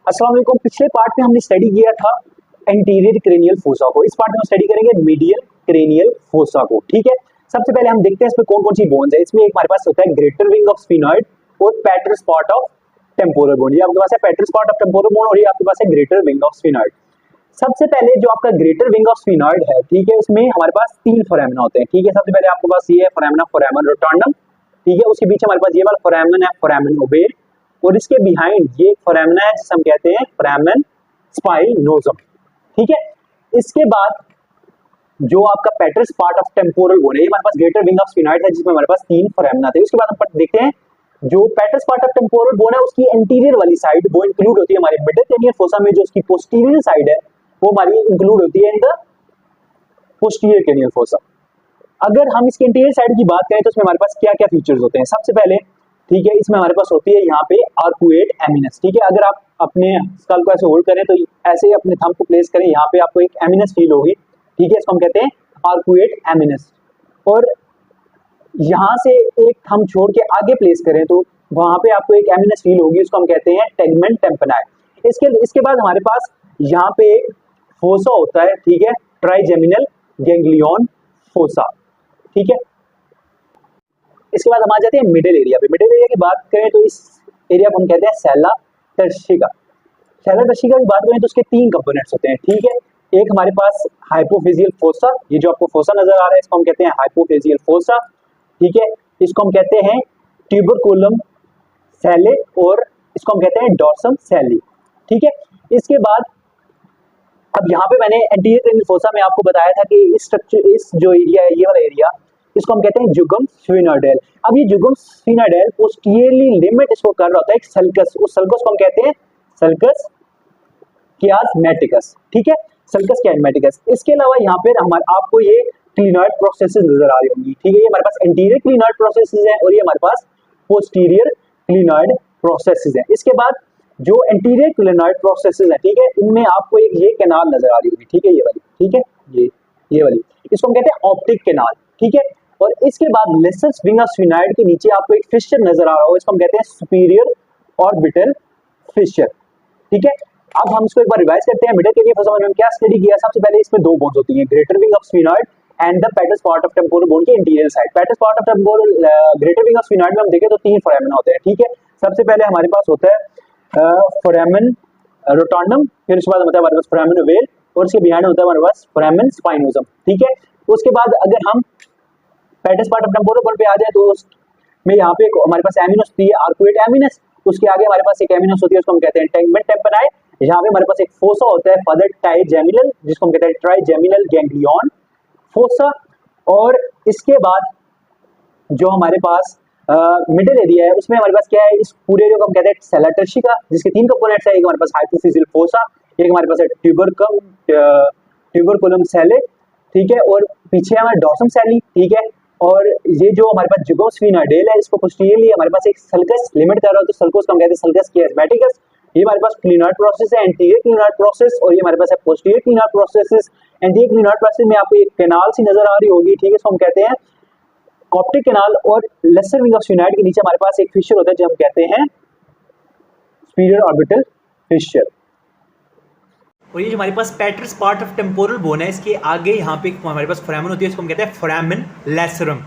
अस्सलाम वालेकुम। पिछले पार्ट में हमने स्टडी किया था एंटीरियर क्रेनियल फोसा को। इस पार्ट में हम स्टडी करेंगे मीडियल क्रेनियल फोसा को। ठीक है, सबसे पहले हम देखते हैं इसमें कौन कौन सी बोन्स है। इसमें एक हमारे पास होता है ग्रेटर विंग ऑफ स्फीनॉइड और पेट्रस पार्ट ऑफ टेम्पोरल बोन। ये आपके पास है पेट्रस पार्ट ऑफ टेम्पोरल बोन और ये आपके पास है ग्रेटर विंग ऑफ स्फीनॉइड। सबसे पहले जो आपका ग्रेटर विंग ऑफ स्फीनॉइड है, ठीक है, इसमें हमारे पास 3 फोरामेना होते हैं। ठीक है, सबसे पहले आपके पास ये है फोरामेना, फोरामेन रोटंडम। ठीक है, उसके बीच हमारे पास ये वाला फोरामेन है, फोरामेन ओवेल, और इसके बिहाइंड ये फोरामेना है जिसे हम कहते हैं फोरामेन स्पाइनोसम। ठीक है, इसके बाद जो आपका पेट्रस पार्ट ऑफ टेम्पोरल बोन है, ये हमारे पास ग्रेटर विंग ऑफ स्फीनॉइड है जिसमें हमारे पास 3 फोरामेना थे। उसके बाद हम देखते हैं जो पेट्रस पार्ट ऑफ टेम्पोरल बोन है उसकी एंटीरियर वाली साइड वो इंक्लूड होती है हमारे मिडिल क्रेनियल फोसा में। जो उसकी पोस्टीरियर साइड है वो हमारी इंक्लूड होती है in the posterior cranial fossa. अगर हम इसके इंटीरियर साइड की बात करें तो इसमें हमारे पास क्या क्या फीचर्स होते हैं। सबसे पहले, ठीक है, इसमें हमारे पास होती है यहाँ पे आर्कुएट एमिनस। ठीक है, अगर आप अपने स्कल को ऐसे होल्ड करें तो ऐसे ही अपने थंब को प्लेस करें, यहाँ पे आपको एक एमिनस फील होगी। ठीक है, इसको हम कहते हैं आर्कुएट एमिनस। और यहाँ से एक थंब छोड़ के आगे प्लेस करें तो वहां पे आपको एक एमिनस फील होगी, उसको हम कहते हैं टेगमेंट टेम्पनाई। इसके बाद हमारे पास यहाँ पे एक फोसा होता है, ठीक है, ट्राइजेमिनल गैंग्लियन फोसा। ठीक है, इसके बाद हम आ जाते हैं मिडिल एरिया पे। मिडिल एरिया की बात करें तो इस एरिया को हम कहते हैं सेला टर्शिका। सेला टर्शिका की बात करें तो उसके 3 कंपोनेंट्स होते हैं। ठीक है, एक हमारे पास हाइपोफिजियल फोसा, ये जो आपको फोसा नजर आ रहा है इसको हम कहते हैं हाइपोफिजियल फोसा। ठीक है, इसको हम कहते हैं ट्यूबरकुलम सैले और इसको हम कहते हैं डॉर्सम सैली। ठीक है, इसके बाद अब यहाँ पे मैंने एंटीरियर क्रेनियल फोसा में आपको बताया था कि इस स्ट्रक्चर, इस जो एरिया है, ये वाला एरिया, इसको हम कहते हैं जुगम स्फीनोइडल। अब ये जुगम स्फीनोइडल पोस्टीरियरली लिमिट इसको कर रहा होता है एक सल्कस। उस सल्कस को हम कहते हैं सल्कस कियाजमेटिकस। ठीक है, सल्कस कियाजमेटिकस। इसके अलावा यहाँ पे हमारे आपको ये क्लिनॉइड प्रोसेसेस नजर आ रही होंगी। ठीक है, ये हमारे पास एंटीरियर क्लिनॉइड प्रोसेसेस है और ये हमारे पास पोस्टीरियर क्लिनॉइड प्रोसेसेस है। इसके बाद जो एंटीरियर क्लिनॉइड प्रोसेसेस है, ठीक है, इनमें आपको एक ये कैनाल नजर आ रही होगी। ठीक है, ये वाली, ठीक है, ये वाली, इसको हम कहते हैं ऑप्टिक कैनाल। ठीक है, और इसके बाद लेसस विंग ऑफ स्फीनॉइड के नीचे आपको एक फिशर नजर आ रहा होगा, इसको हम कहते हैं सुपीरियर ऑर्बिटल फिशर। ठीक है, अब हम इसको एक बार रिवाइज करते हैं। मिडिल क्रेनियल फोसा में हम क्या स्टडी किया। सबसे पहले इसमें 2 बोन्स होती हैं, greater wing of sphenoid and the petrous part of temporal bone के interior side. Petrous part of temporal greater wing of sphenoid में हम देखें तो 3 फोरामेना होते हैं। ठीक है, सबसे पहले हमारे पास होता है फोरामेन रोटंडम, फिर उसके बाद होता है हमारे पास फोरामेन ओवेल और उसके बिहाइंड होता है हमारे पास फोरामेन स्पाइनोसम। ठीक है, उसके बाद अगर हम पेट्रस पार्ट ऑफ टेम्पोरल बोन पे आ जाए तो उसमें यहाँ पे हमारे पास एमिनस होती है, आर्कुएट एमिनस। उसके आगे हमारे पास एक एमिनस होती है, उसको हम कहते हैं टेगमेंट टेम्पनाई। यहाँ पे हमारे पास एक फोसा होता है फर्दर ट्राइजेमिनल, जिसको हम कहते हैं ट्राइजेमिनल गैंग्लियन फोसा। और इसके बाद जो हमारे पास मिडिल एरिया है उसमें हमारे पास क्या है, इस पूरे एरिया को हम कहते हैं सेला टर्शिका, जिसके 3 कंपोनेंट्स है। एक हमारे पास हाइपोफिजियल फोसा, एक हमारे पास है ट्यूबरकुलम सैले, ठीक है, और पीछे हमारे डॉर्सम सैली। ठीक है, और ये जो हमारे पास जुगम स्फीनोइडल है इसको पोस्टीरियरली हमारे पास एक सल्कस लिमिट कर रहा है, तो सल्कस को हम कहते हैं सल्कस कियाजमेटिकस। ये हमारे पास क्लिनॉइड प्रोसेस है, एंटीरियर क्लिनॉइड प्रोसेस, और ये हमारे पास है पोस्टीरियर क्लिनॉइड प्रोसेस। एंटीरियर क्लिनॉइड प्रोसेस में आपको एक कैनाल सी नजर आ रही होगी। ठीक है, इसको हम कहते हैं ऑप्टिक कैनाल। और लेसर विंग ऑफ स्फीनॉइड के नीचे हमारे पास एक फिशर होता है जो हम कहते हैं सुपीरियर ऑर्बिटल फिशर। और ये जो हमारे पास petrous part of temporal bone है, इसके आगे यहाँ पे हमारे पास फोरामेन होती है, इसको हम कहते हैं फोरामेन लेसरम।